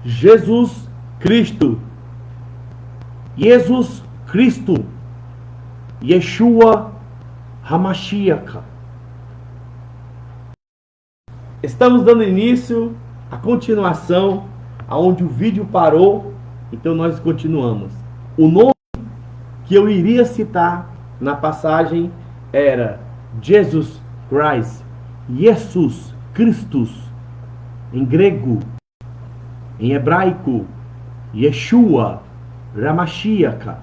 Jesus Cristo. Jesus Cristo. Yeshua HaMashiach. Estamos dando início à continuação aonde o vídeo parou, então nós continuamos. O nome que eu iria citar na passagem era Jesus Christ, Jesus Christus, em grego, em hebraico, Yeshua HaMashiach.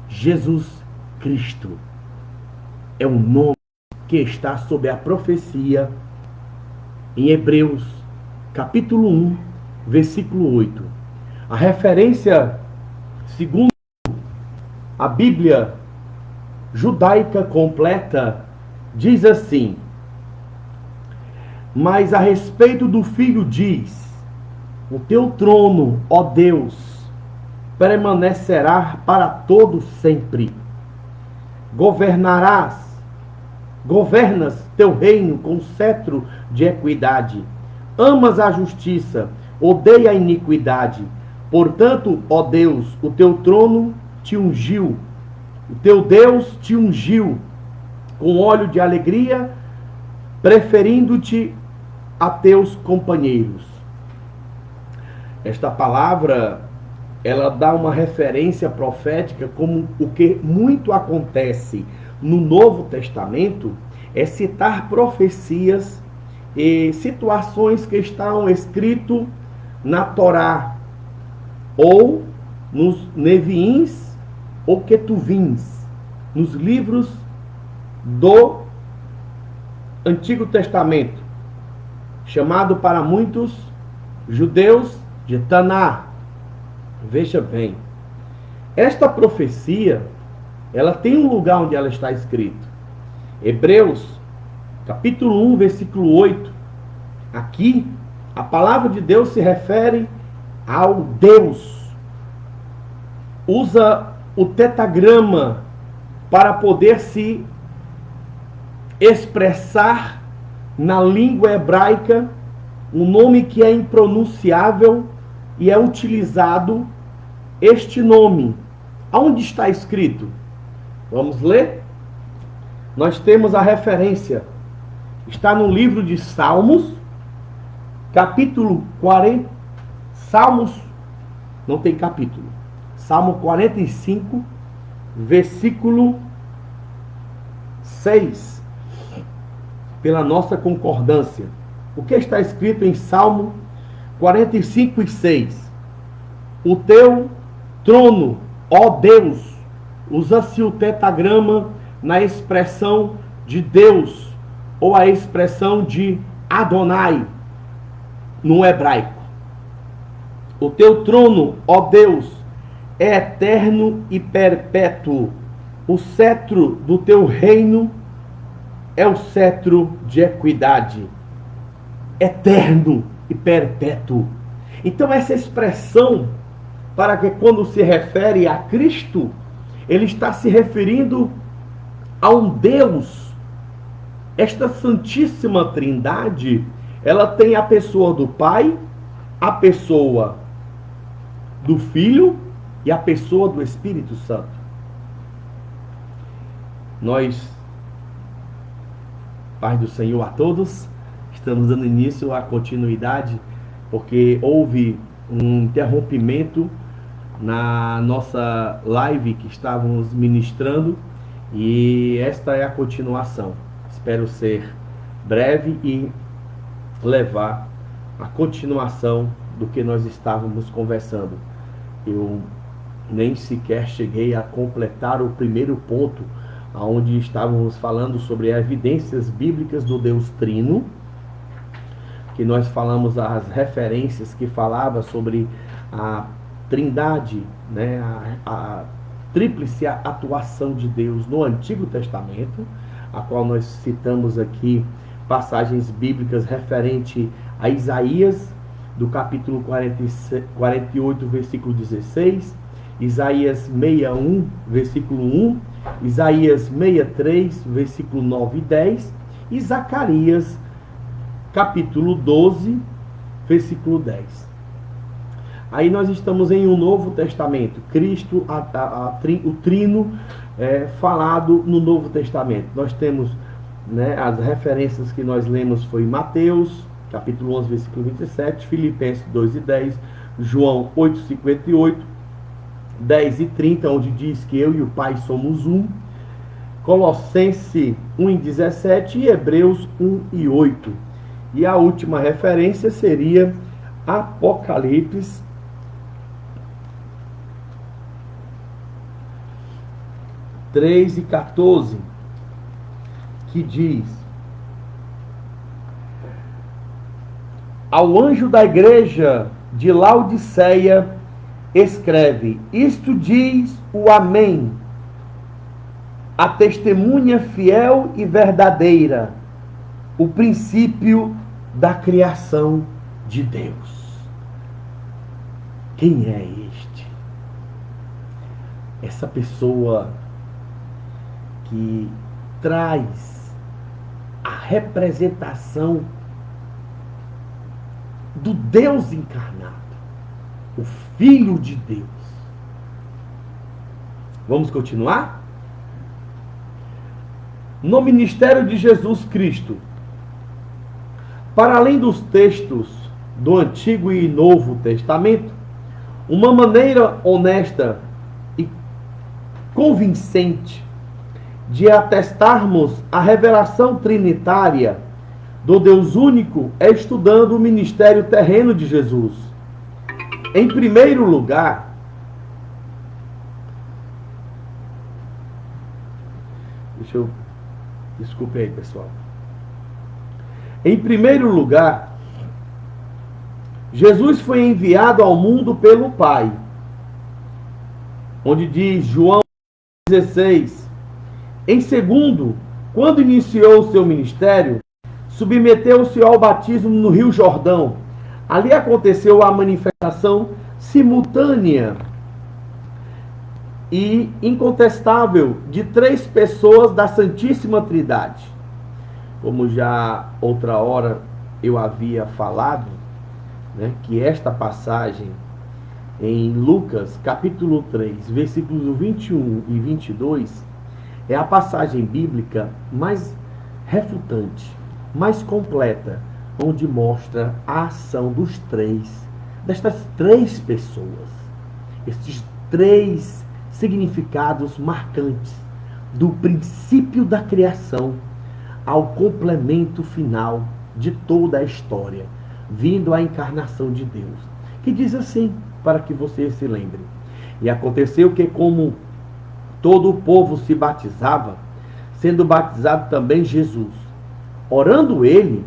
Jesus Cristo é um nome que está sob a profecia em Hebreus, capítulo 1, versículo 8. A referência, segundo a Bíblia judaica completa, diz assim: mas a respeito do Filho diz: o teu trono, ó Deus, permanecerá para todo sempre. Governas teu reino com cetro de equidade. Amas a justiça, odeia a iniquidade. Portanto, ó Deus, o teu trono te ungiu. O teu Deus te ungiu com óleo de alegria, preferindo-te a teus companheiros. Esta palavra, ela dá uma referência profética, como o que muito acontece no Novo Testamento é citar profecias e situações que estão escritas na Torá, ou nos Neviins ou Ketuvins, nos livros do Antigo Testamento, chamado para muitos judeus de Taná. Veja bem, esta profecia, ela tem um lugar onde ela está escrita. Hebreus, capítulo 1, versículo 8. Aqui, a palavra de Deus se refere ao Deus. Usa o tetagrama para poder se expressar na língua hebraica um nome que é impronunciável e é utilizado este nome. Aonde está escrito? Vamos ler? Nós temos a referência. Está no livro de Salmos, capítulo 40. Salmos, não tem capítulo. Salmo 45, versículo 6. Pela nossa concordância. O que está escrito em Salmo 45 e 6? O teu trono, ó Deus, usa-se o tetagrama na expressão de Deus, ou a expressão de Adonai, no hebraico. O teu trono, ó Deus, é eterno e perpétuo. O cetro do teu reino é o cetro de equidade. Eterno e perpétuo. Então essa expressão, para que quando se refere a Cristo, ele está se referindo a um Deus. Esta Santíssima Trindade, ela tem a pessoa do Pai, a pessoa do Filho e a pessoa do Espírito Santo. Nós, paz do Senhor a todos, estamos dando início à continuidade, porque houve um interrompimento na nossa live que estávamos ministrando, e esta é a continuação. Espero ser breve e levar a continuação do que nós estávamos conversando. Eu nem sequer cheguei a completar o primeiro ponto, onde estávamos falando sobre evidências bíblicas do Deus Trino, que nós falamos as referências que falava sobre a Trindade, né, a tríplice atuação de Deus no Antigo Testamento, a qual nós citamos aqui passagens bíblicas referente a Isaías, do capítulo 48, versículo 16, Isaías 61, versículo 1, Isaías 63, versículo 9 e 10, e Zacarias, capítulo 12, versículo 10. Aí nós estamos em um Novo Testamento. Cristo, o trino falado no Novo Testamento. Nós temos, né, as referências que nós lemos foi Mateus, capítulo 11, versículo 27, Filipenses 2 e 10, João 8, 58, 10 e 30, onde diz que eu e o Pai somos um, Colossenses 1 e 17 e Hebreus 1 e 8. E a última referência seria Apocalipse 3 e 14, que diz: ao anjo da igreja de Laodiceia escreve: isto diz o Amém, a testemunha fiel e verdadeira, o princípio da criação de Deus. Quem é este? Essa pessoa que traz a representação do Deus encarnado, o Filho de Deus. Vamos continuar? No ministério de Jesus Cristo, para além dos textos do Antigo e Novo Testamento, uma maneira honesta e convincente de atestarmos a revelação trinitária do Deus único é estudando o ministério terreno de Jesus. Em primeiro lugar, desculpe aí, pessoal. Em primeiro lugar, Jesus foi enviado ao mundo pelo Pai, onde diz João 16. Em segundo, quando iniciou o seu ministério, submeteu-se ao batismo no Rio Jordão. Ali aconteceu a manifestação simultânea e incontestável de 3 pessoas da Santíssima Trindade. Como já outra hora eu havia falado, né, que esta passagem em Lucas, capítulo 3, versículos 21 e 22, é a passagem bíblica mais refutante, mais completa, onde mostra a ação destas três pessoas, estes 3 significados marcantes, do princípio da criação ao complemento final de toda a história, vindo a encarnação de Deus, que diz assim, para que você se lembre: e aconteceu que, como todo o povo se batizava, sendo batizado também Jesus, orando ele,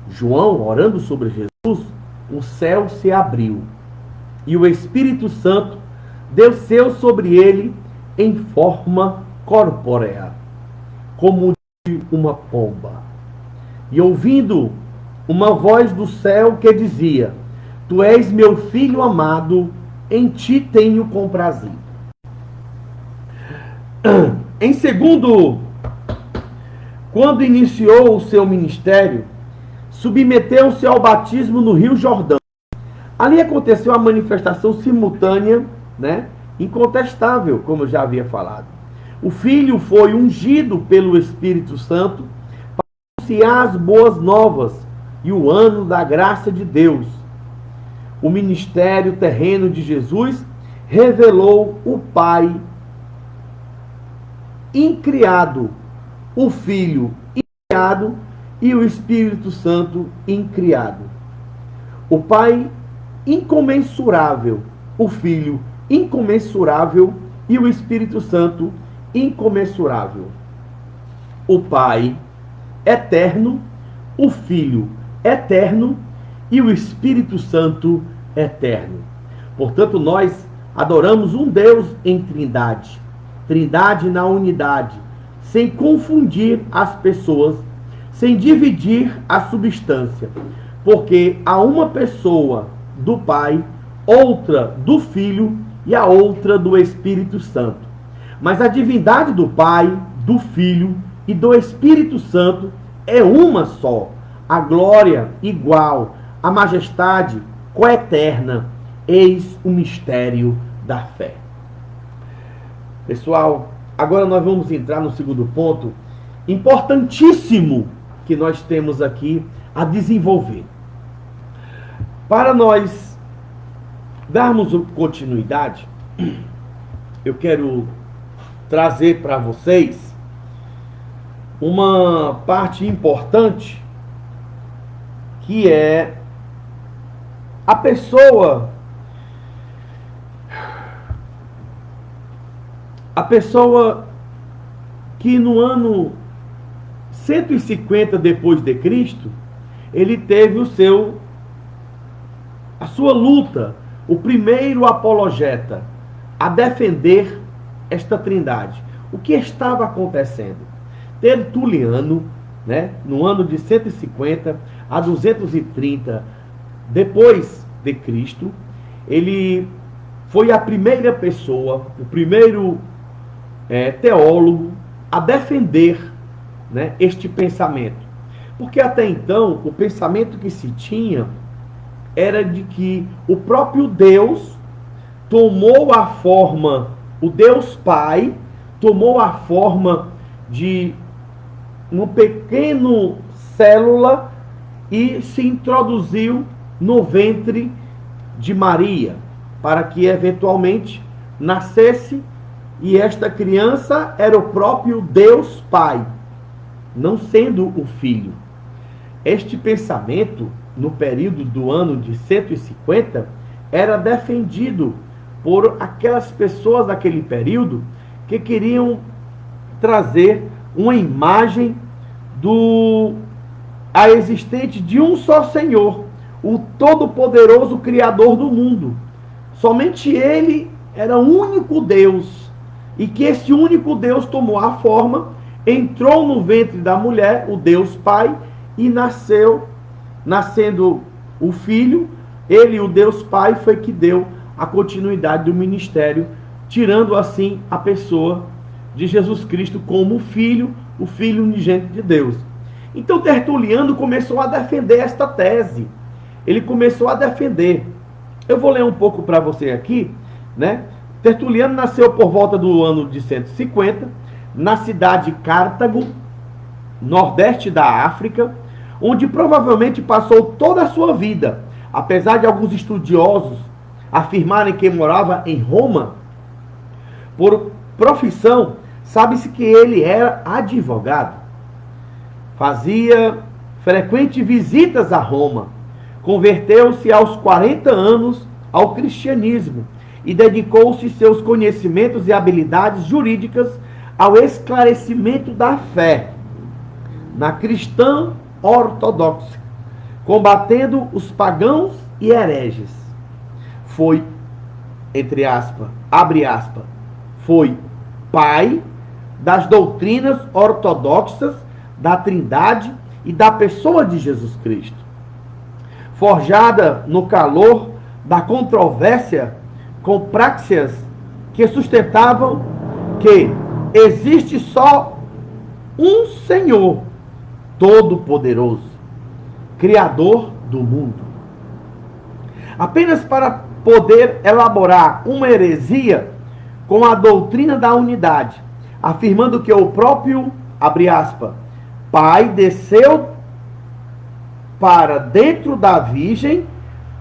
João, orando sobre Jesus, o céu se abriu, e o Espírito Santo desceu sobre ele em forma corpórea, como de uma pomba. E ouvindo uma voz do céu que dizia: tu és meu filho amado, em ti tenho comprazido. Em segundo, quando iniciou o seu ministério, submeteu-se ao batismo no Rio Jordão. Ali aconteceu a manifestação simultânea, né, incontestável, como eu já havia falado. O Filho foi ungido pelo Espírito Santo para anunciar as boas novas e o ano da graça de Deus. O ministério terreno de Jesus revelou o Pai incriado, o Filho incriado e o Espírito Santo incriado. O Pai incomensurável, o Filho incomensurável e o Espírito Santo incomensurável. O Pai eterno, o Filho eterno e o Espírito Santo eterno. Portanto, nós adoramos um Deus em Trindade, Trindade na unidade, sem confundir as pessoas, sem dividir a substância, porque há uma pessoa do Pai, outra do Filho e a outra do Espírito Santo. Mas a divindade do Pai, do Filho e do Espírito Santo é uma só. A glória igual, a majestade coeterna, eis o mistério da fé. Pessoal, agora nós vamos entrar no segundo ponto, importantíssimo, que nós temos aqui a desenvolver. Para nós darmos continuidade, eu quero trazer para vocês uma parte importante, que é a pessoa que no ano 150 depois de Cristo, ele teve a sua luta, o primeiro apologeta a defender esta trindade. O que estava acontecendo? Tertuliano, né, no ano de 150 a 230 depois de Cristo, ele foi a primeira pessoa, o primeiro teólogo a defender, né, este pensamento. Porque até então, o pensamento que se tinha era de que o próprio Deus tomou a forma, o Deus Pai tomou a forma de uma pequena célula e se introduziu no ventre de Maria, para que eventualmente nascesse, e esta criança era o próprio Deus Pai, não sendo o Filho. Este pensamento, no período do ano de 150, era defendido por aquelas pessoas daquele período que queriam trazer uma imagem a existente de um só Senhor, o Todo-Poderoso Criador do mundo. Somente Ele era o único Deus, e que esse único Deus tomou a forma, entrou no ventre da mulher, o Deus Pai, e nascendo o Filho, ele, o Deus Pai, foi que deu a continuidade do ministério, tirando assim a pessoa de Jesus Cristo como o Filho unigênito de Deus. Então Tertuliano começou a defender esta tese. Ele começou a defender. Eu vou ler um pouco para você aqui, né? Tertuliano nasceu por volta do ano de 150, na cidade de Cartago, nordeste da África, onde provavelmente passou toda a sua vida, apesar de alguns estudiosos afirmarem que morava em Roma. Por profissão, sabe-se que ele era advogado. Fazia frequentes visitas a Roma. Converteu-se aos 40 anos ao cristianismo e dedicou-se seus conhecimentos e habilidades jurídicas ao esclarecimento da fé na cristã ortodoxa, combatendo os pagãos e hereges. Foi, entre aspas, abre aspas, foi pai das doutrinas ortodoxas da Trindade e da pessoa de Jesus Cristo. Forjada no calor da controvérsia com práticas que sustentavam que existe só um Senhor Todo-Poderoso, Criador do mundo. Apenas para poder elaborar uma heresia com a doutrina da unidade, afirmando que o próprio, abre aspas, Pai desceu para dentro da Virgem,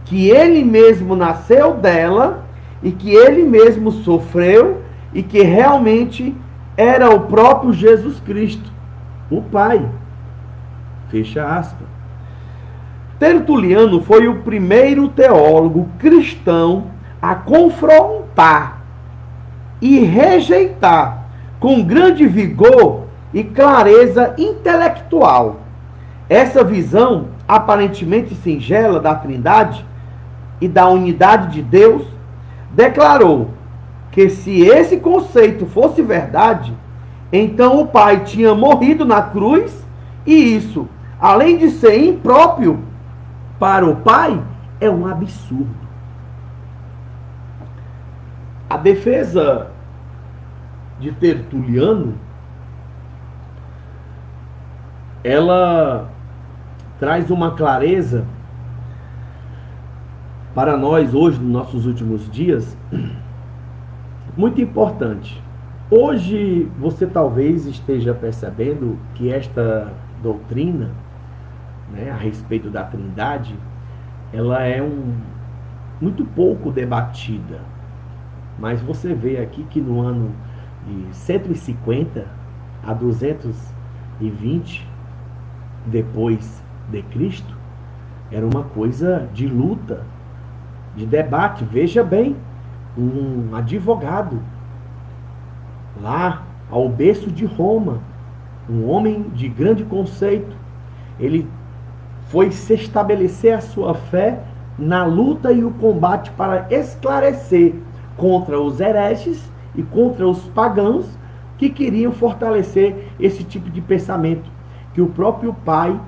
que ele mesmo nasceu dela e que ele mesmo sofreu e que realmente era o próprio Jesus Cristo, o Pai. Fecha aspas. Tertuliano foi o primeiro teólogo cristão a confrontar e rejeitar com grande vigor e clareza intelectual essa visão aparentemente singela da Trindade e da unidade de Deus. Declarou que se esse conceito fosse verdade, então o Pai tinha morrido na cruz, e isso, além de ser impróprio para o Pai, é um absurdo. A defesa de Tertuliano, ela traz uma clareza para nós hoje, nos nossos últimos dias, muito importante. Hoje você talvez esteja percebendo que esta doutrina, né, a respeito da Trindade, ela é muito pouco debatida. Mas você vê aqui que no ano de 150 a 220 depois de Cristo, era uma coisa de luta, de debate. Veja bem, um advogado lá ao berço de Roma, um homem de grande conceito, ele foi se estabelecer a sua fé na luta e o combate para esclarecer contra os hereges e contra os pagãos que queriam fortalecer esse tipo de pensamento, que o próprio pai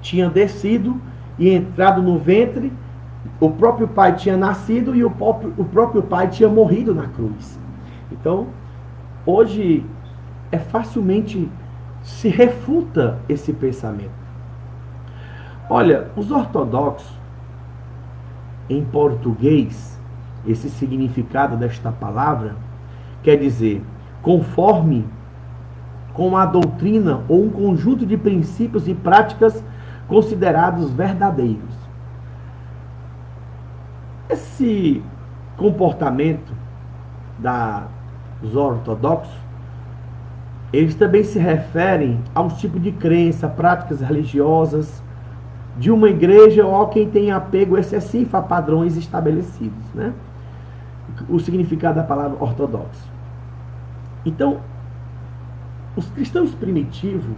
tinha descido e entrado no ventre, o próprio pai tinha nascido e o próprio pai tinha morrido na cruz. Então, hoje é facilmente se refuta esse pensamento. Olha, os ortodoxos, em português, esse significado desta palavra quer dizer conforme com a doutrina ou um conjunto de princípios e práticas considerados verdadeiros. Esse comportamento dos ortodoxos, eles também se referem aos tipos de crença, práticas religiosas de uma igreja ou quem tem apego excessivo a padrões estabelecidos, né? O significado da palavra ortodoxo. Então, os cristãos primitivos,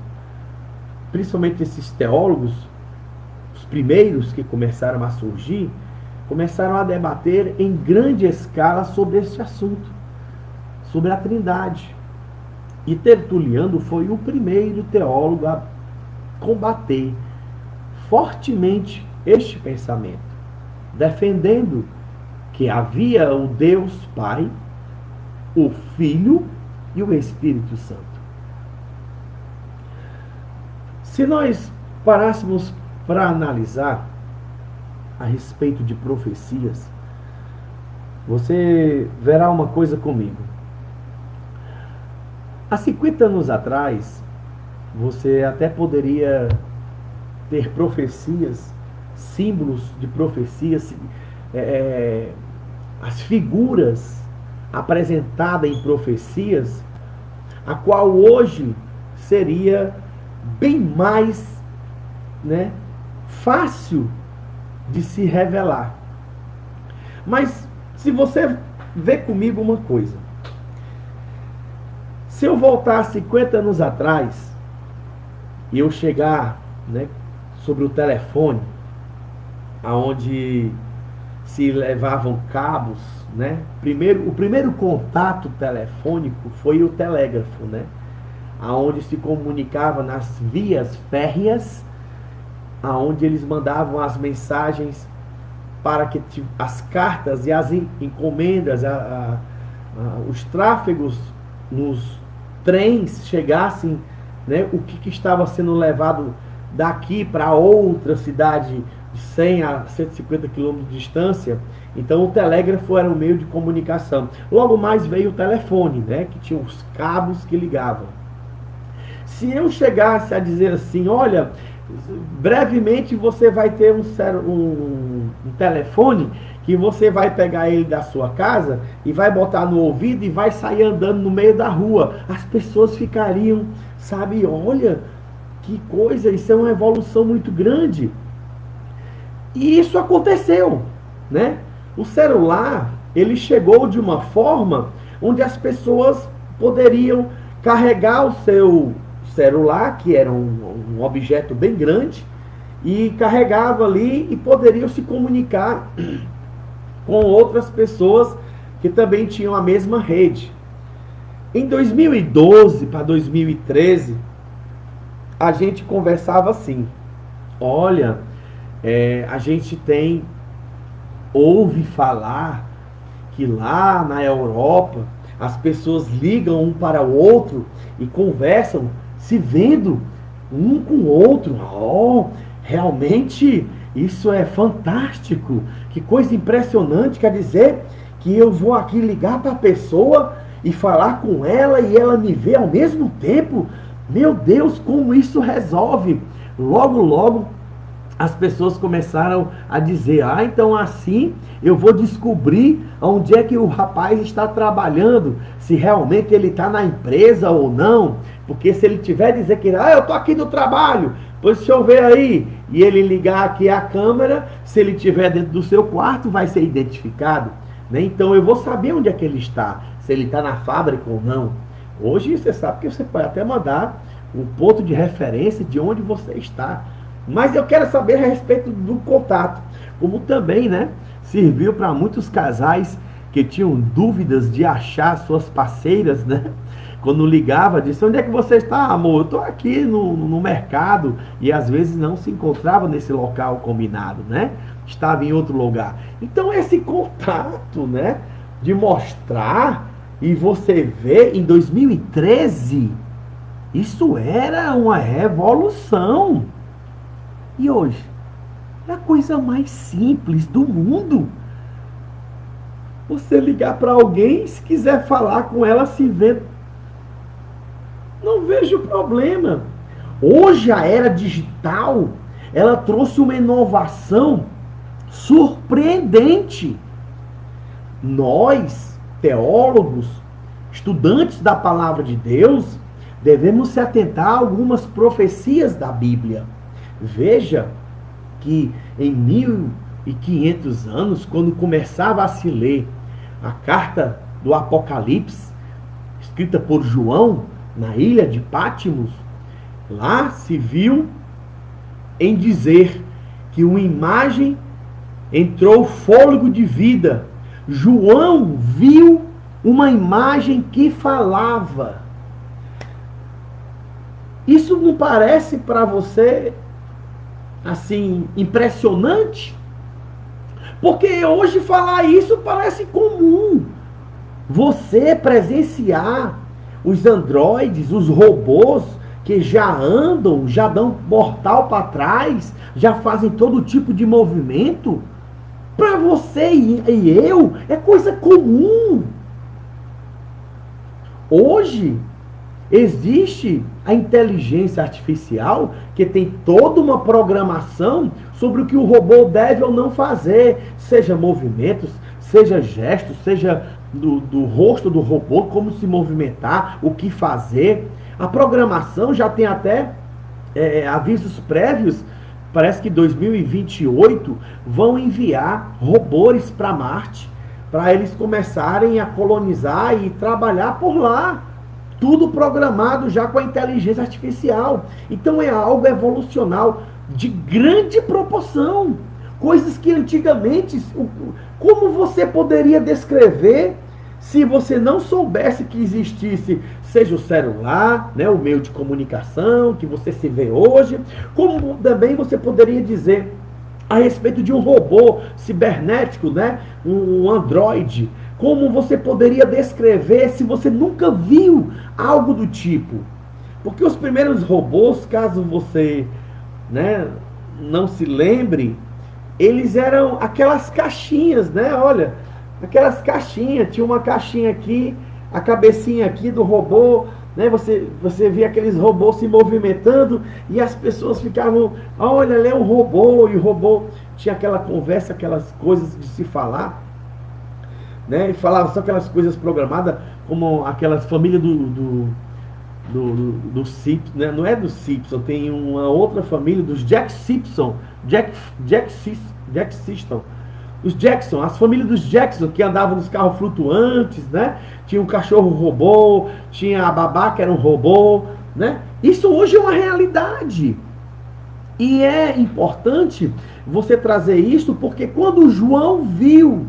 principalmente esses teólogos, os primeiros que começaram a surgir, começaram a debater em grande escala sobre este assunto, sobre a Trindade. E Tertuliano foi o primeiro teólogo a combater fortemente este pensamento, defendendo que havia o Deus Pai, o Filho e o Espírito Santo. Se nós parássemos para analisar a respeito de profecias, você verá uma coisa comigo. Há 50 anos atrás, você até poderia ter profecias, símbolos de profecias, as figuras apresentadas em profecias, a qual hoje seria bem mais, né, fácil de se revelar. Mas se você vê comigo uma coisa, se eu voltar 50 anos atrás e eu chegar, né, sobre o telefone, aonde se levavam cabos, né? O primeiro contato telefônico foi o telégrafo, né? Aonde se comunicava nas vias férreas, aonde eles mandavam as mensagens para que as cartas e as encomendas, os tráfegos nos trens chegassem, né? O que estava sendo levado daqui para outra cidade de 100 a 150 quilômetros de distância. Então o telégrafo era um meio de comunicação. Logo mais veio o telefone, né, que tinha os cabos que ligavam. Se eu chegasse a dizer assim, olha, brevemente você vai ter um telefone que você vai pegar ele da sua casa e vai botar no ouvido e vai sair andando no meio da rua, as pessoas ficariam, sabe, olha, que coisa, isso é uma evolução muito grande. E isso aconteceu, né? O celular, ele chegou de uma forma onde as pessoas poderiam carregar o seu celular, que era um objeto bem grande, e carregava ali e poderiam se comunicar com outras pessoas que também tinham a mesma rede. Em 2012 para 2013, a gente conversava assim, olha, a gente ouve falar que lá na Europa as pessoas ligam um para o outro e conversam se vendo um com o outro. Oh, realmente Isso é fantástico. Que coisa impressionante. Quer dizer que eu vou aqui ligar para a pessoa e falar com ela e ela me vê ao mesmo tempo. Meu Deus, como isso resolve. Logo, logo, as pessoas começaram a dizer, então assim eu vou descobrir onde é que o rapaz está trabalhando, se realmente ele está na empresa ou não, porque se ele tiver dizer que, eu estou aqui no trabalho, pois deixa eu ver aí, e ele ligar aqui a câmera, se ele estiver dentro do seu quarto, vai ser identificado, né? Então eu vou saber onde é que ele está, se ele está na fábrica ou não. Hoje você sabe que você pode até mandar um ponto de referência de onde você está. Mas eu quero saber a respeito do contato, como também, né, serviu para muitos casais que tinham dúvidas de achar suas parceiras, né? Quando ligava, disse, onde é que você está, amor? Eu estou aqui no mercado, e às vezes não se encontrava nesse local combinado, né? Estava em outro lugar. Então esse contato, né, de mostrar, e você vê em 2013, isso era uma revolução. E hoje? É a coisa mais simples do mundo. Você ligar para alguém, se quiser falar com ela, se vê. Não vejo problema. Hoje a era digital, ela trouxe uma inovação surpreendente. Nós, teólogos, estudantes da palavra de Deus, devemos se atentar a algumas profecias da Bíblia. Veja que em 1500 anos, quando começava a se ler a carta do Apocalipse, escrita por João, na ilha de Patmos, lá se viu em dizer que uma imagem entrou fôlego de vida. João viu uma imagem que falava. Isso não parece para você assim, impressionante? Porque hoje falar isso parece comum. Você presenciar os androides, os robôs que já andam, já dão portal para trás, já fazem todo tipo de movimento, para você e eu é coisa comum. Hoje existe a inteligência artificial que tem toda uma programação sobre o que o robô deve ou não fazer, seja movimentos, seja gestos, seja do rosto do robô, como se movimentar, o que fazer. A programação já tem até avisos prévios. Parece que 2028 vão enviar robôs para Marte, para eles começarem a colonizar e trabalhar por lá. Tudo programado já com a inteligência artificial. Então é algo evolucional de grande proporção. Coisas que antigamente, como você poderia descrever se você não soubesse que existisse, seja o celular, né, o meio de comunicação que você se vê hoje, como também você poderia dizer a respeito de um robô cibernético, né, um androide. Como você poderia descrever se você nunca viu algo do tipo? Porque os primeiros robôs, caso você, né, não se lembre, eles eram aquelas caixinhas, né? Olha, aquelas caixinhas. Tinha uma caixinha aqui, a cabecinha aqui do robô, né? Você via aqueles robôs se movimentando e as pessoas ficavam, olha, ali é um robô, e o robô tinha aquela conversa, aquelas coisas de se falar, né? E falava só aquelas coisas programadas, como aquelas famílias do Simpson, né? Não é do Simpson, tem uma outra família dos Jack Simpson, Jack Simpson, os Jackson, as famílias dos Jackson que andavam nos carros flutuantes, né? Tinha um cachorro robô, tinha a babá que era um robô, né? Isso hoje é uma realidade. E é importante você trazer isso, porque quando João viu,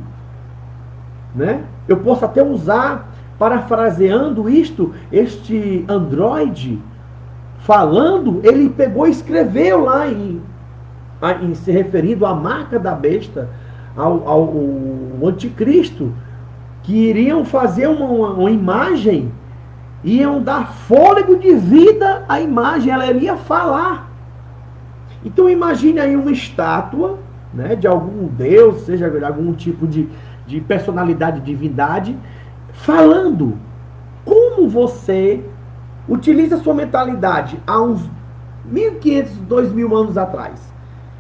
né? Eu posso até usar, parafraseando este androide falando, ele pegou e escreveu lá em se referindo à marca da besta, ao anticristo, que iriam fazer uma imagem, iam dar fôlego de vida à imagem, ela iria falar. Então imagine aí uma estátua, né, de algum deus, seja de algum tipo de personalidade, divindade, falando. Como você utiliza a sua mentalidade há uns 1.500, 2.000 anos atrás?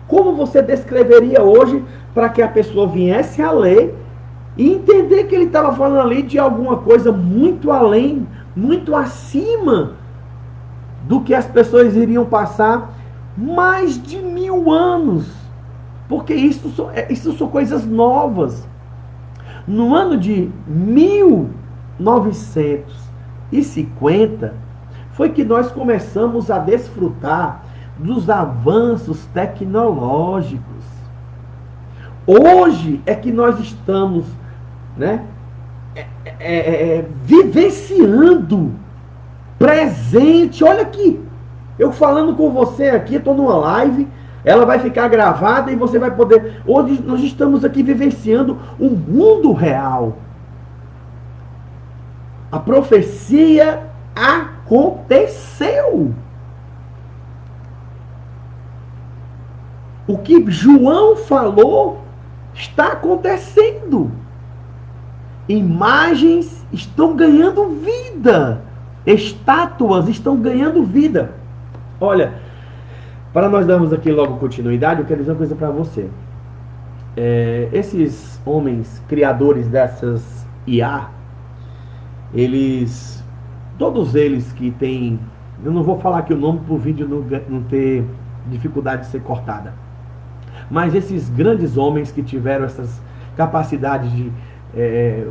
Como você descreveria hoje para que a pessoa viesse a ler e entender que ele estava falando ali de alguma coisa muito além, muito acima do que as pessoas iriam passar mais de 1.000 anos? Porque isso são coisas novas. No ano de 1950, foi que nós começamos a desfrutar dos avanços tecnológicos. Hoje é que nós estamos, né, vivenciando, presente. Olha aqui, eu falando com você aqui, estou numa live, ela vai ficar gravada e você vai poder... Hoje nós estamos aqui vivenciando um mundo real. A profecia aconteceu. O que João falou está acontecendo. Imagens estão ganhando vida. Estátuas estão ganhando vida. Olha, para nós darmos aqui logo continuidade, eu quero dizer uma coisa para você. Esses homens criadores dessas IA, todos eles que têm... Eu não vou falar aqui o nome para o vídeo não ter dificuldade de ser cortada. Mas esses grandes homens que tiveram essas capacidades de...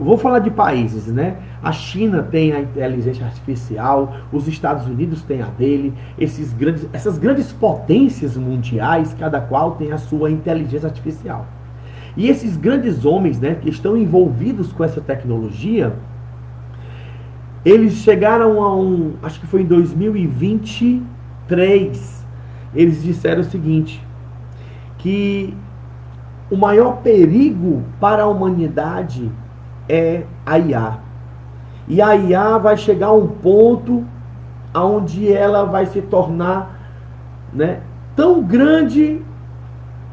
vou falar de países, né? A China tem a inteligência artificial, os Estados Unidos têm a dele, essas grandes potências mundiais, cada qual tem a sua inteligência artificial. E esses grandes homens, né, que estão envolvidos com essa tecnologia, eles chegaram a acho que foi em 2023, eles disseram o seguinte, que o maior perigo para a humanidade é a IA. E a IA vai chegar a um ponto onde ela vai se tornar, né, tão grande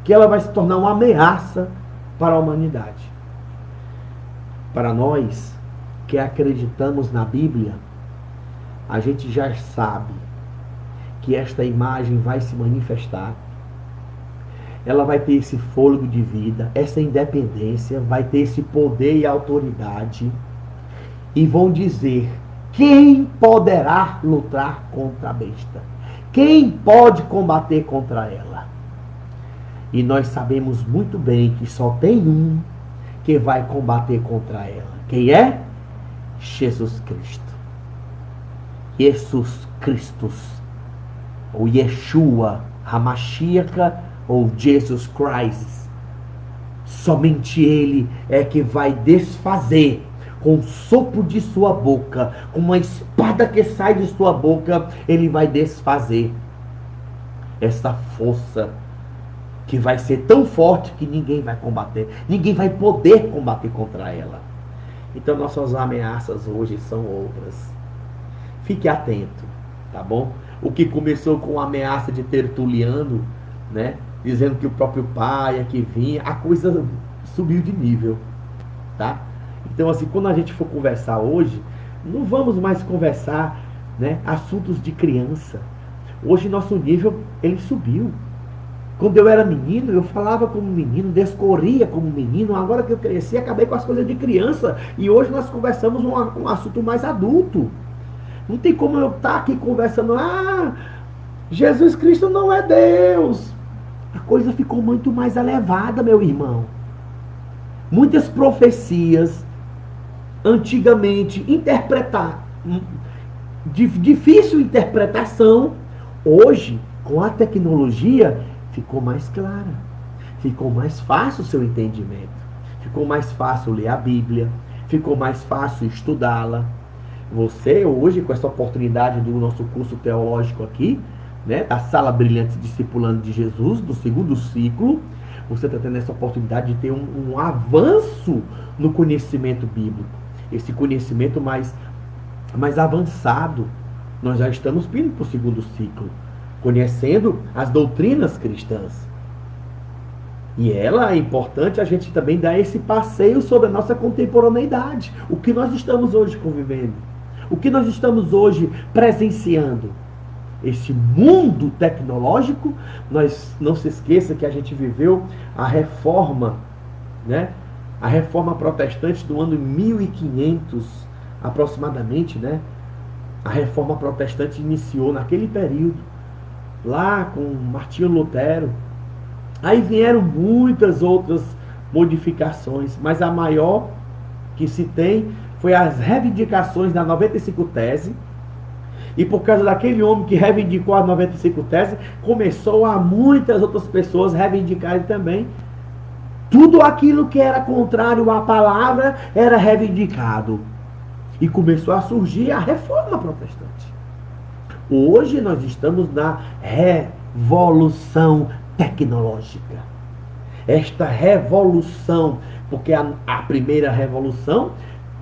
que ela vai se tornar uma ameaça para a humanidade. Para nós que acreditamos na Bíblia, a gente já sabe que esta imagem vai se manifestar. Ela vai ter esse fôlego de vida, essa independência, vai ter esse poder e autoridade. E vão dizer, quem poderá lutar contra a besta? Quem pode combater contra ela? E nós sabemos muito bem que só tem um que vai combater contra ela. Quem é? Jesus Cristo. Jesus Christus, ou Yeshua, Hamashiach, ou Jesus Christ. Somente Ele é que vai desfazer, com o sopro de sua boca, com uma espada que sai de sua boca, Ele vai desfazer essa força que vai ser tão forte que ninguém vai combater, ninguém vai poder combater contra ela. Então nossas ameaças hoje são outras. Fique atento, tá bom? O que começou com a ameaça de Tertuliano, né, dizendo que o próprio pai é que vinha, a coisa subiu de nível, tá? Então assim, quando a gente for conversar hoje, não vamos mais conversar, né, assuntos de criança. Hoje nosso nível, ele subiu. Quando eu era menino, eu falava como menino, descorria como menino. Agora que eu cresci, acabei com as coisas de criança. E hoje nós conversamos um assunto mais adulto. Não tem como eu estar aqui conversando, Jesus Cristo não é Deus. A coisa ficou muito mais elevada, meu irmão. Muitas profecias, antigamente, difícil interpretação, hoje, com a tecnologia, ficou mais clara. Ficou mais fácil o seu entendimento. Ficou mais fácil ler a Bíblia. Ficou mais fácil estudá-la. Você, hoje, com essa oportunidade do nosso curso teológico aqui, né, da Sala Brilhante Discipulando de Jesus, do 2º ciclo, você está tendo essa oportunidade de ter um avanço no conhecimento bíblico. Esse conhecimento mais avançado. Nós já estamos indo para o 2º ciclo. conhecendo as doutrinas cristãs. E é importante a gente também dar esse passeio sobre a nossa contemporaneidade. O que nós estamos hoje convivendo. O que nós estamos hoje presenciando. Esse mundo tecnológico, nós não se esqueça que a gente viveu a reforma, né? A reforma protestante do ano 1500 aproximadamente, né? A reforma protestante iniciou naquele período, lá com Martinho Lutero. Aí vieram muitas outras modificações, mas a maior que se tem foi as reivindicações da 95 Tese. E por causa daquele homem que reivindicou a 95 Tese, começou a muitas outras pessoas reivindicarem também. Tudo aquilo que era contrário à palavra era reivindicado. E começou a surgir a reforma protestante. Hoje nós estamos na revolução tecnológica. Esta revolução, porque a primeira revolução,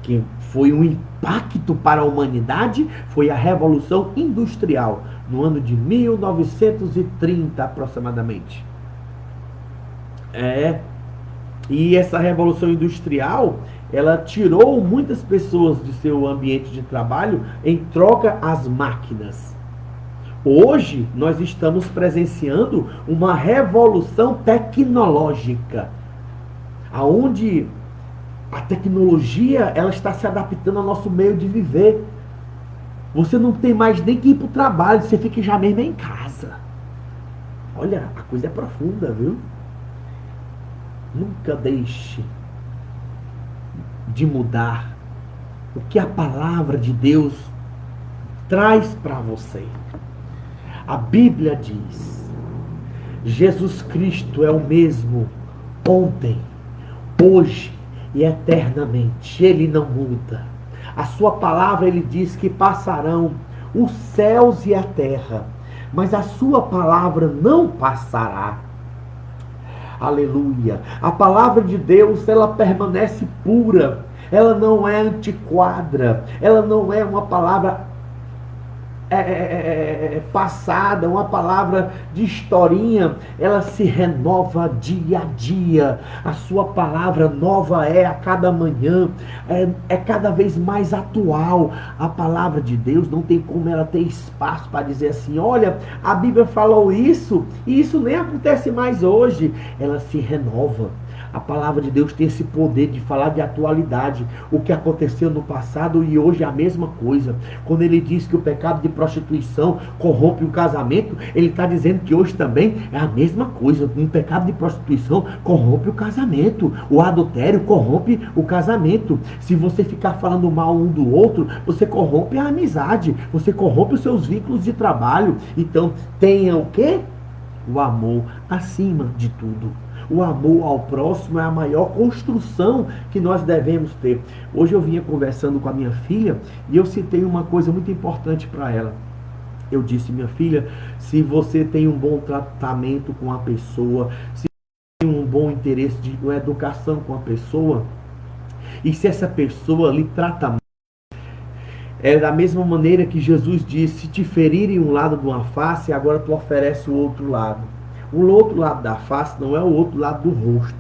que foi um impacto para a humanidade, foi a Revolução Industrial, no ano de 1930 aproximadamente. E essa Revolução Industrial, ela tirou muitas pessoas de seu ambiente de trabalho em troca às máquinas. Hoje, nós estamos presenciando uma revolução tecnológica, onde a tecnologia ela está se adaptando ao nosso meio de viver. Você não tem mais nem que ir para o trabalho, você fica já mesmo em casa. Olha, a coisa é profunda, viu? Nunca deixe de mudar o que a palavra de Deus traz para você. A Bíblia diz: Jesus Cristo é o mesmo ontem, hoje e eternamente. Ele não muda. A sua palavra, ele diz que passarão os céus e a terra, mas a sua palavra não passará. Aleluia. A palavra de Deus, ela permanece pura. Ela não é antiquada. Ela não é uma palavra passada, uma palavra de historinha. Ela se renova dia a dia. A sua palavra nova é a cada manhã. É cada vez mais atual. A palavra de Deus não tem como ela ter espaço para dizer assim: olha, a Bíblia falou isso e isso nem acontece mais hoje. Ela se renova. A palavra de Deus tem esse poder de falar de atualidade, o que aconteceu no passado e hoje é a mesma coisa. Quando ele diz que o pecado de prostituição corrompe o casamento, ele está dizendo que hoje também é a mesma coisa. Um pecado de prostituição corrompe o casamento, o adultério corrompe o casamento. Se você ficar falando mal um do outro, você corrompe a amizade, você corrompe os seus vínculos de trabalho. Então tenha o quê? O amor acima de tudo. O amor ao próximo é a maior construção que nós devemos ter. Hoje eu vinha conversando com a minha filha e eu citei uma coisa muito importante para ela. Eu disse: minha filha, se você tem um bom tratamento com a pessoa, se tem um bom interesse de uma educação com a pessoa, e se essa pessoa lhe trata mal, é da mesma maneira que Jesus disse: se te ferirem um lado de uma face, agora tu oferece o outro lado. O outro lado da face não é o outro lado do rosto.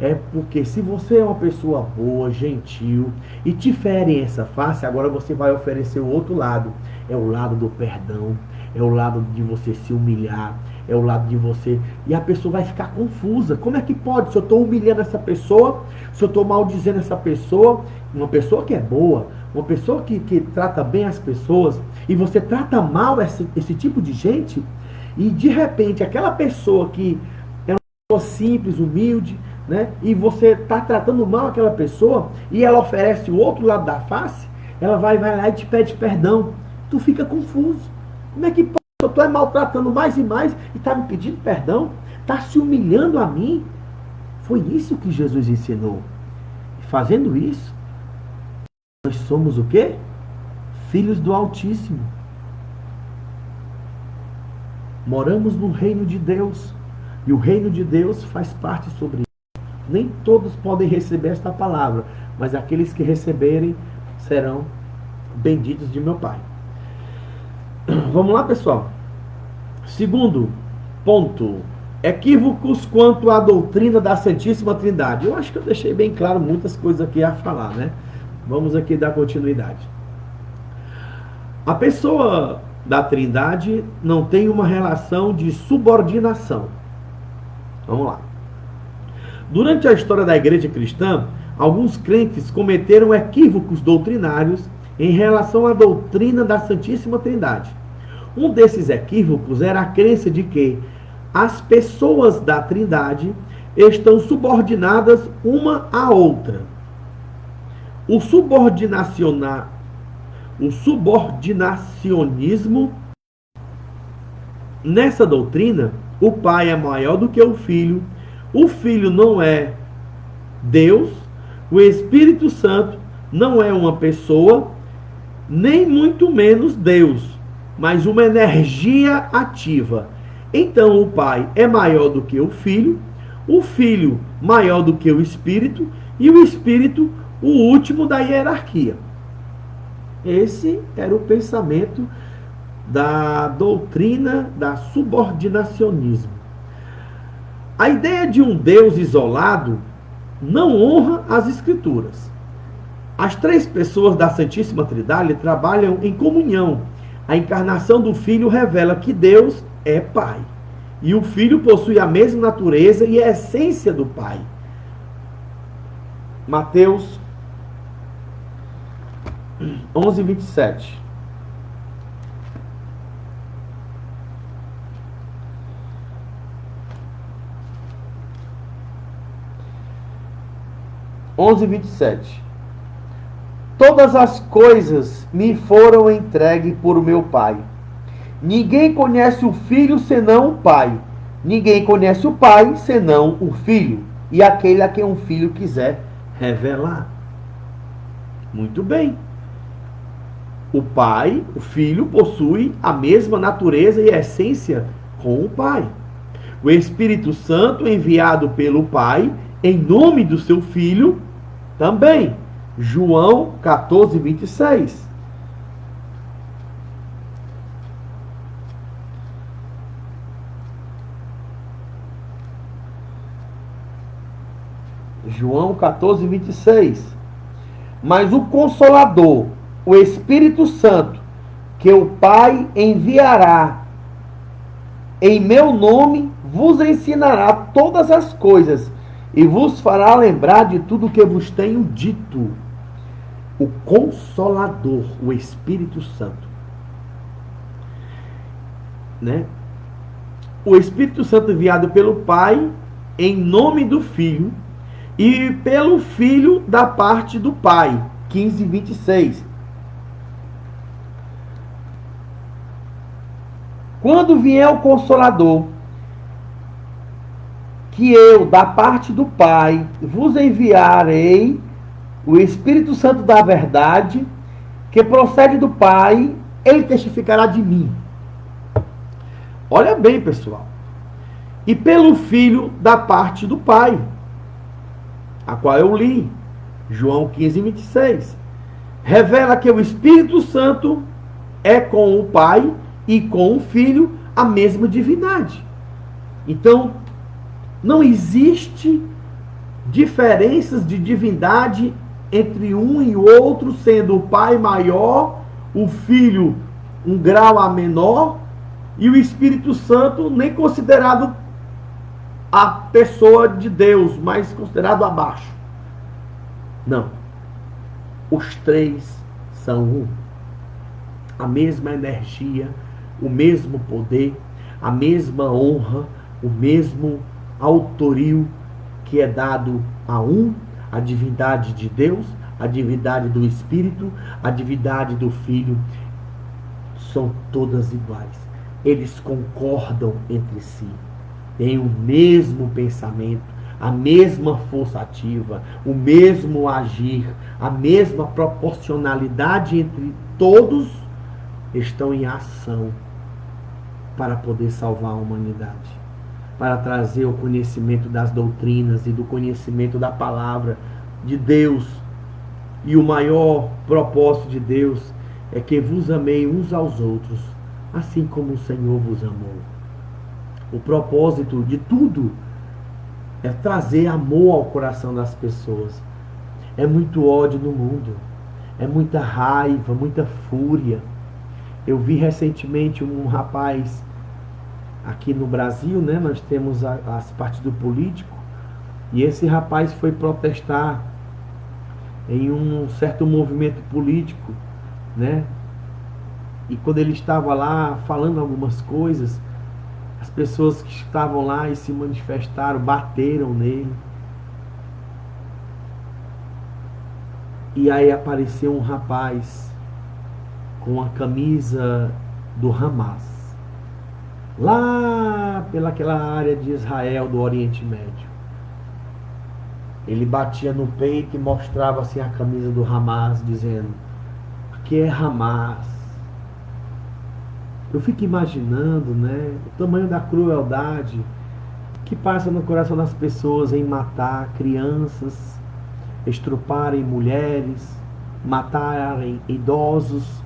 É porque se você é uma pessoa boa, gentil, e te ferem essa face, agora você vai oferecer o outro lado. É o lado do perdão, é o lado de você se humilhar, é o lado de você... E a pessoa vai ficar confusa. Como é que pode? Se eu estou humilhando essa pessoa, se eu estou maldizendo essa pessoa, uma pessoa que é boa, uma pessoa que trata bem as pessoas, e você trata mal esse tipo de gente... E de repente, aquela pessoa que é uma pessoa simples, humilde, né? E você está tratando mal aquela pessoa e ela oferece o outro lado da face, ela vai lá e te pede perdão. Tu fica confuso. Como é que pode? Eu estou maltratando mais e mais e está me pedindo perdão? Está se humilhando a mim? Foi isso que Jesus ensinou. E fazendo isso, nós somos o quê? Filhos do Altíssimo. Moramos no reino de Deus. E o reino de Deus faz parte sobre isso. Nem todos podem receber esta palavra, mas aqueles que receberem serão benditos de meu Pai. Vamos lá, pessoal. Segundo ponto, equívocos quanto à doutrina da Santíssima Trindade. Eu acho que eu deixei bem claro muitas coisas aqui a falar, né? Vamos aqui dar continuidade. A pessoa da Trindade não tem uma relação de subordinação. Vamos lá. Durante a história da igreja cristã, alguns crentes cometeram equívocos doutrinários em relação à doutrina da Santíssima Trindade. Um desses equívocos era a crença de que as pessoas da Trindade estão subordinadas uma à outra. O subordinacionismo, nessa doutrina, o Pai é maior do que o Filho não é Deus, o Espírito Santo não é uma pessoa, nem muito menos Deus, mas uma energia ativa. Então o Pai é maior do que o Filho maior do que o Espírito, e o Espírito o último da hierarquia. Esse era o pensamento da doutrina da subordinacionismo. A ideia de um Deus isolado não honra as Escrituras. As três pessoas da Santíssima Trindade trabalham em comunhão. A encarnação do Filho revela que Deus é Pai. E o Filho possui a mesma natureza e a essência do Pai. Mateus 11, 27. Todas as coisas me foram entregues por meu Pai. Ninguém conhece o Filho senão o Pai. Ninguém conhece o Pai senão o Filho, e aquele a quem o Filho quiser revelar. Muito bem. O Pai, o Filho, possui a mesma natureza e essência com o Pai. O Espírito Santo, enviado pelo Pai, em nome do seu Filho, também. João 14, 26. João 14, 26. Mas o Consolador, o Espírito Santo, que o Pai enviará em meu nome, vos ensinará todas as coisas e vos fará lembrar de tudo que vos tenho dito. O Consolador, o Espírito Santo. Né? O Espírito Santo enviado pelo Pai em nome do Filho e pelo Filho da parte do Pai. 15, 26. Quando vier o Consolador, que eu, da parte do Pai, vos enviarei, o Espírito Santo da verdade, que procede do Pai, ele testificará de mim. Olha bem, pessoal. E pelo Filho da parte do Pai, a qual eu li, João 15, 26. Revela que o Espírito Santo é com o Pai e com o Filho a mesma divindade. Então, não existe diferenças de divindade entre um e outro, sendo o Pai maior, o Filho um grau a menor, e o Espírito Santo nem considerado a pessoa de Deus, mas considerado abaixo. Não. Os três são um. A mesma energia, o mesmo poder, a mesma honra, o mesmo autorio que é dado a um, a divindade de Deus, a divindade do Espírito, a divindade do Filho, são todas iguais. Eles concordam entre si, têm o mesmo pensamento, a mesma força ativa, o mesmo agir, a mesma proporcionalidade entre todos, estão em ação para poder salvar a humanidade, para trazer o conhecimento das doutrinas e do conhecimento da palavra de Deus. E o maior propósito de Deus é que vos amei uns aos outros, assim como o Senhor vos amou. O propósito de tudo é trazer amor ao coração das pessoas. É muito ódio no mundo, é muita raiva, muita fúria. Eu vi recentemente um rapaz aqui no Brasil, né? Nós temos as partido político, e esse rapaz foi protestar em um certo movimento político, né? E quando ele estava lá falando algumas coisas, as pessoas que estavam lá e se manifestaram, bateram nele. E aí apareceu um rapaz com a camisa do Hamas, lá pelaquela área de Israel, do Oriente Médio. Ele batia no peito e mostrava assim a camisa do Hamas, dizendo: aqui é Hamas. Eu fico imaginando, né, o tamanho da crueldade que passa no coração das pessoas em matar crianças, estruparem mulheres, matarem idosos,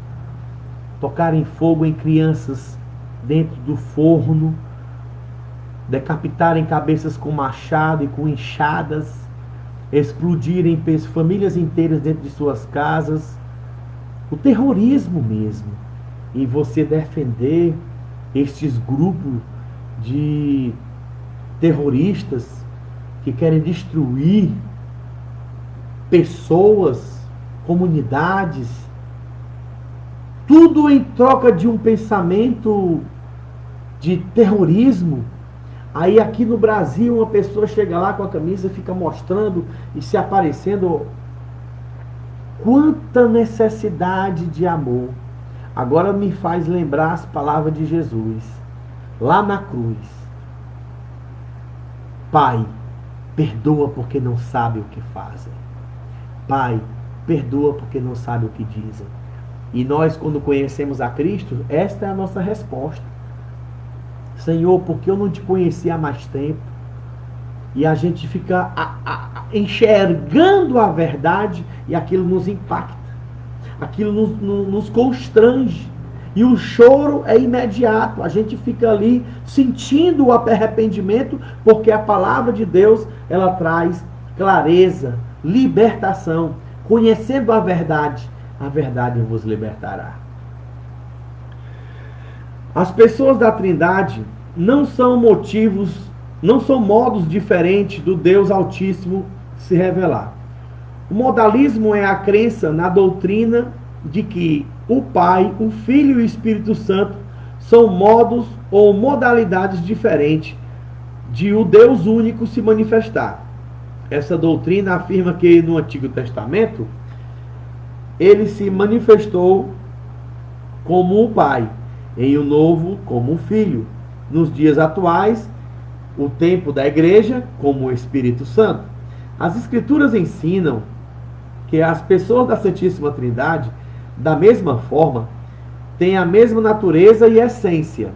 tocarem fogo em crianças dentro do forno, decapitarem cabeças com machado e com enxadas, explodirem famílias inteiras dentro de suas casas. O terrorismo mesmo. E você defender estes grupos de terroristas que querem destruir pessoas, comunidades, tudo em troca de um pensamento de terrorismo. Aí aqui no Brasil uma pessoa chega lá com a camisa, fica mostrando e se aparecendo. Quanta necessidade de amor. Agora me faz lembrar as palavras de Jesus, lá na cruz. Pai, perdoa porque não sabe o que fazem. Pai, perdoa porque não sabe o que dizem. E nós, quando conhecemos a Cristo, esta é a nossa resposta. Senhor, porque eu não te conheci há mais tempo. E a gente fica enxergando a verdade e aquilo nos impacta. Aquilo nos constrange. E o choro é imediato. A gente fica ali sentindo o arrependimento, porque a palavra de Deus, ela traz clareza, libertação. Conhecendo a verdade vos libertará. As pessoas da Trindade não são modos diferentes do Deus Altíssimo se revelar. O modalismo é a crença na doutrina de que o Pai, o Filho e o Espírito Santo são modos ou modalidades diferentes de o Deus único se manifestar. Essa doutrina afirma que no Antigo Testamento ele se manifestou como o Pai, em o Novo como o Filho, nos dias atuais, o tempo da igreja como o Espírito Santo. As Escrituras ensinam que as pessoas da Santíssima Trindade, da mesma forma, têm a mesma natureza e essência.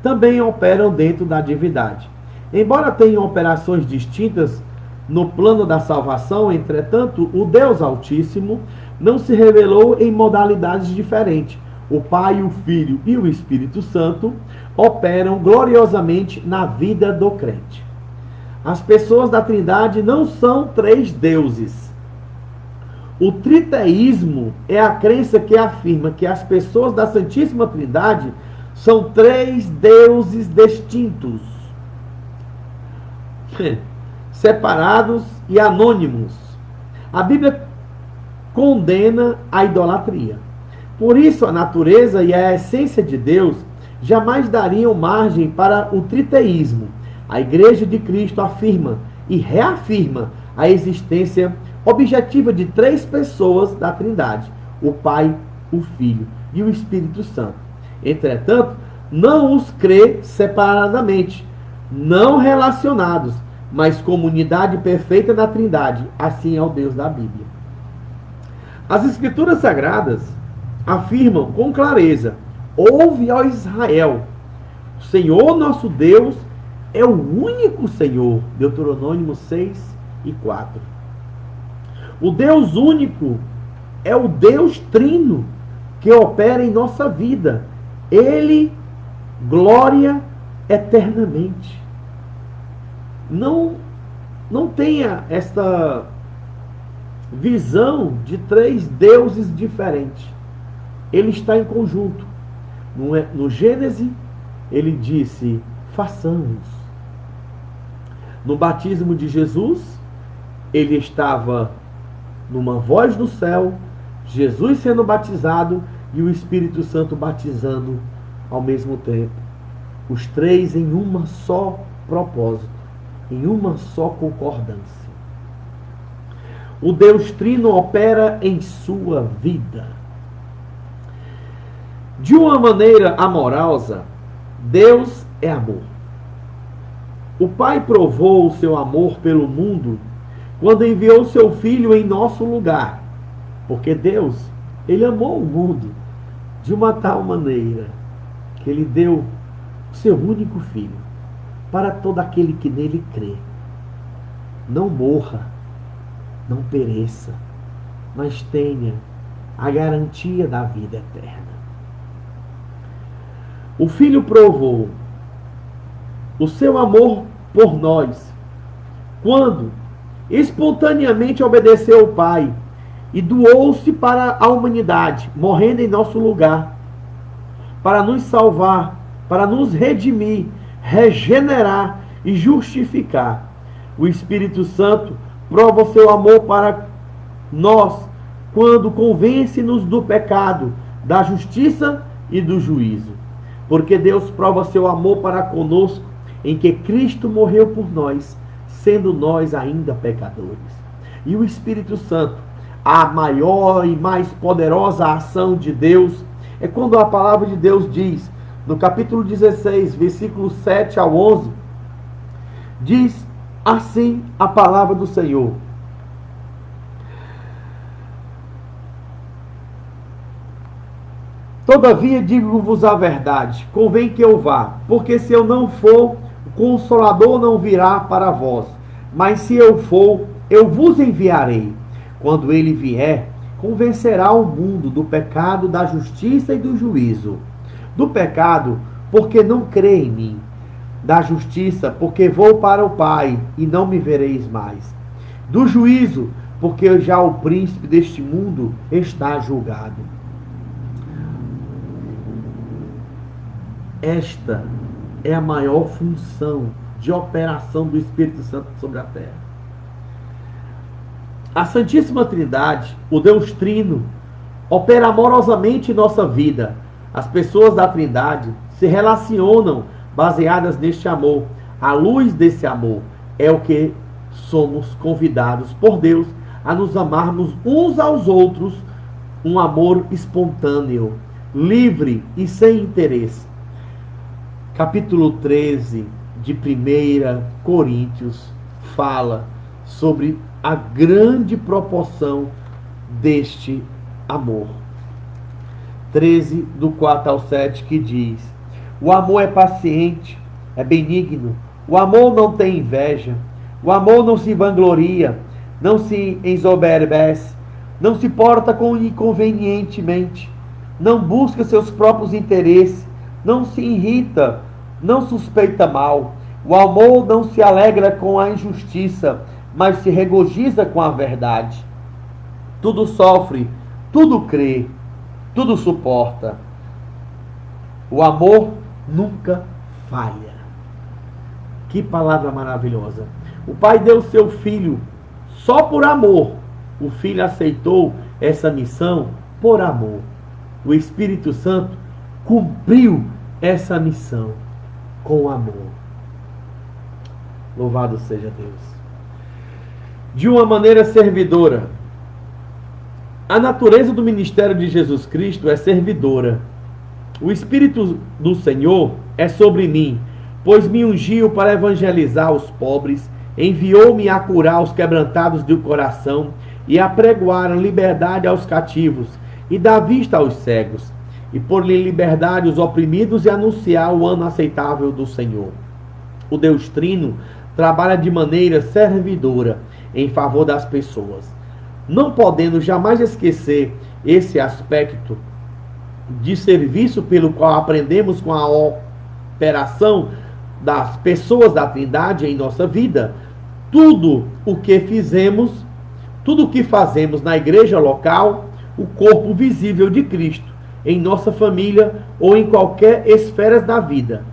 Também operam dentro da divindade. Embora tenham operações distintas no plano da salvação, entretanto, o Deus Altíssimo não se revelou em modalidades diferentes. O Pai, o Filho e o Espírito Santo operam gloriosamente na vida do crente. As pessoas da Trindade não são três deuses. O triteísmo é a crença que afirma que as pessoas da Santíssima Trindade são três deuses distintos, separados e anônimos. A Bíblia condena a idolatria. Por isso, a natureza e a essência de Deus jamais dariam margem para o triteísmo. A Igreja de Cristo afirma e reafirma a existência objetiva de três pessoas da Trindade: o Pai, o Filho e o Espírito Santo. Entretanto, não os crê separadamente, não relacionados, mas como unidade perfeita da Trindade. Assim é o Deus da Bíblia. As Escrituras Sagradas afirmam com clareza: ouve, ó Israel, o Senhor nosso Deus é o único Senhor. Deuteronômio 6:4. O Deus único é o Deus trino que opera em nossa vida. Ele, glória eternamente. Não tenha esta visão de três deuses diferentes. Ele está em conjunto. No Gênesis, ele disse, façamos. No batismo de Jesus, ele estava numa voz do céu, Jesus sendo batizado e o Espírito Santo batizando ao mesmo tempo. Os três em uma só propósito, em uma só concordância. O Deus Trino opera em sua vida. De uma maneira amorosa, Deus é amor. O Pai provou o seu amor pelo mundo quando enviou seu Filho em nosso lugar. Porque Deus, Ele amou o mundo de uma tal maneira que Ele deu o seu único Filho para todo aquele que nele crê. Não morra, não pereça, mas tenha a garantia da vida eterna. O Filho provou o seu amor por nós quando espontaneamente obedeceu ao Pai e doou-se para a humanidade, morrendo em nosso lugar, para nos salvar, para nos redimir, regenerar e justificar. O Espírito Santo prova o seu amor para nós quando convence-nos do pecado, da justiça e do juízo. Porque Deus prova seu amor para conosco em que Cristo morreu por nós, sendo nós ainda pecadores. E o Espírito Santo, a maior e mais poderosa ação de Deus, é quando a palavra de Deus diz, no capítulo 16, versículos 7 ao 11, diz assim a palavra do Senhor: todavia digo-vos a verdade, convém que eu vá, porque se eu não for, o Consolador não virá para vós, mas se eu for, eu vos enviarei. Quando ele vier, convencerá o mundo do pecado, da justiça e do juízo. Do pecado, porque não crê em mim. Da justiça, porque vou para o Pai e não me vereis mais. Do juízo, porque já o príncipe deste mundo está julgado. Esta é a maior função de operação do Espírito Santo sobre a terra. A Santíssima Trindade, o Deus Trino, opera amorosamente em nossa vida. As pessoas da Trindade se relacionam baseadas neste amor. A luz desse amor é o que somos convidados por Deus a nos amarmos uns aos outros, um amor espontâneo, livre e sem interesse. Capítulo 13 de 1 Coríntios fala sobre a grande proporção deste amor. 13, do 4 ao 7, que diz: o amor é paciente, é benigno, o amor não tem inveja, o amor não se vangloria, não se ensoberbece, não se porta inconvenientemente, não busca seus próprios interesses, não se irrita, não suspeita mal. O amor não se alegra com a injustiça, mas se regozija com a verdade. Tudo sofre, tudo crê, tudo suporta. O amor nunca falha. Que palavra maravilhosa. O Pai deu seu Filho só por amor. O Filho aceitou essa missão por amor. O Espírito Santo cumpriu essa missão com amor. Louvado seja Deus. De uma maneira servidora. A natureza do ministério de Jesus Cristo é servidora. O Espírito do Senhor é sobre mim, pois me ungiu para evangelizar os pobres, enviou-me a curar os quebrantados do coração e a pregoar a liberdade aos cativos e dar vista aos cegos, e pôr-lhe liberdade os oprimidos e anunciar o ano aceitável do Senhor. O Deus Trino trabalha de maneira servidora em favor das pessoas. Não podendo jamais esquecer esse aspecto de serviço pelo qual aprendemos com a operação das pessoas da Trindade em nossa vida. Tudo o que fizemos, tudo o que fazemos na igreja local, o corpo visível de Cristo, em nossa família ou em qualquer esfera da vida,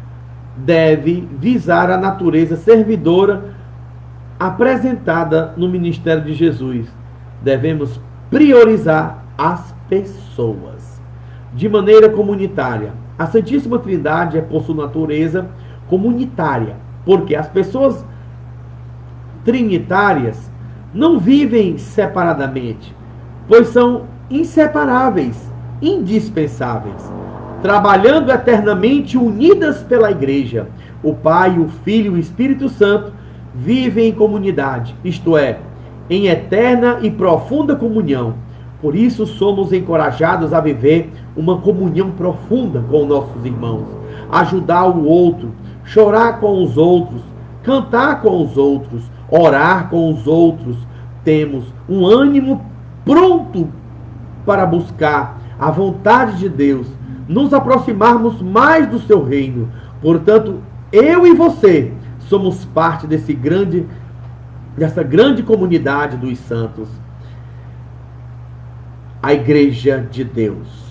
deve visar a natureza servidora apresentada no ministério de Jesus. Devemos priorizar as pessoas de maneira comunitária. A Santíssima Trindade é, por sua natureza, comunitária, porque as pessoas trinitárias não vivem separadamente, pois são inseparáveis, indispensáveis, trabalhando eternamente unidas pela igreja. O Pai, o Filho e o Espírito Santo vivem em comunidade, isto é, em eterna e profunda comunhão. Por isso somos encorajados a viver uma comunhão profunda com nossos irmãos, ajudar o outro, chorar com os outros, cantar com os outros, orar com os outros. Temos um ânimo pronto para buscar a vontade de Deus, nos aproximarmos mais do seu reino. Portanto, eu e você somos parte dessa grande comunidade dos santos, a Igreja de Deus.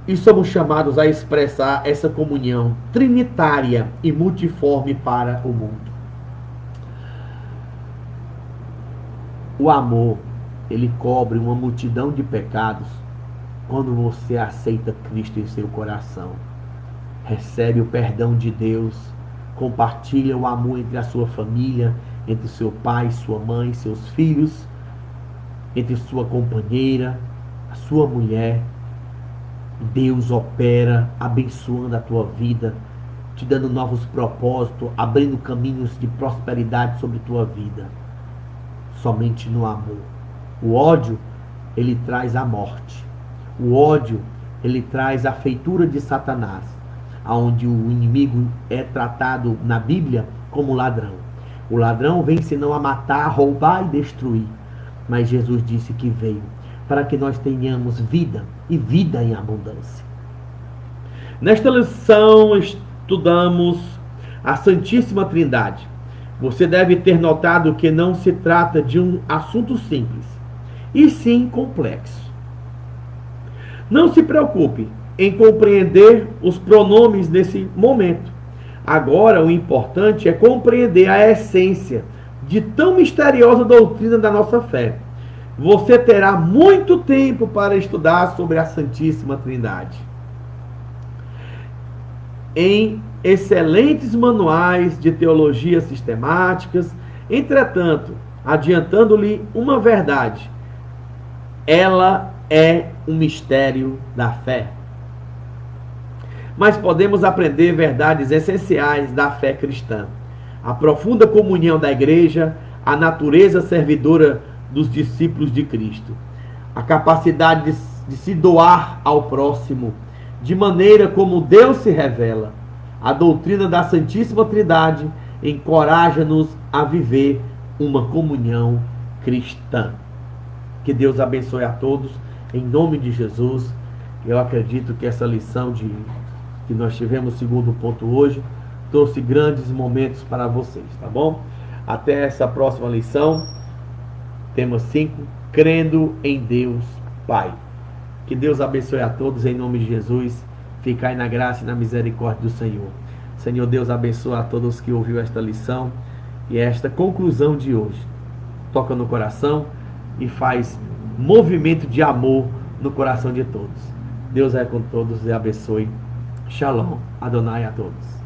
E somos chamados a expressar essa comunhão trinitária e multiforme para o mundo. O amor, ele cobre uma multidão de pecados quando você aceita Cristo em seu coração. Recebe o perdão de Deus, compartilha o amor entre a sua família, entre seu pai, sua mãe, seus filhos, entre sua companheira, a sua mulher. Deus opera, abençoando a tua vida, te dando novos propósitos, abrindo caminhos de prosperidade sobre tua vida. Somente no amor. O ódio, ele traz a morte. O ódio, ele traz a feitura de Satanás, onde o inimigo é tratado na Bíblia como ladrão. O ladrão vem senão a matar, roubar e destruir. Mas Jesus disse que veio para que nós tenhamos vida e vida em abundância. Nesta lição estudamos a Santíssima Trindade. Você deve ter notado que não se trata de um assunto simples, e sim complexo. Não se preocupe em compreender os pronomes nesse momento. Agora, o importante é compreender a essência de tão misteriosa doutrina da nossa fé. Você terá muito tempo para estudar sobre a Santíssima Trindade em excelentes manuais de teologia sistemáticas. Entretanto, adiantando-lhe uma verdade, ela é um mistério da fé. Mas podemos aprender verdades essenciais da fé cristã: a profunda comunhão da igreja, a natureza servidora dos discípulos de Cristo, a capacidade de se doar ao próximo, de maneira como Deus se revela. A doutrina da Santíssima Trindade encoraja-nos a viver uma comunhão cristã. Que Deus abençoe a todos, em nome de Jesus. Eu acredito que essa lição que nós tivemos, segundo ponto hoje, trouxe grandes momentos para vocês, tá bom? Até essa próxima lição. Tema 5, crendo em Deus Pai. Que Deus abençoe a todos, em nome de Jesus. Ficai na graça e na misericórdia do Senhor. Senhor Deus, abençoa a todos que ouviram esta lição e esta conclusão de hoje. Toca no coração e faz movimento de amor no coração de todos. Deus é com todos e abençoe. Shalom, Adonai a todos.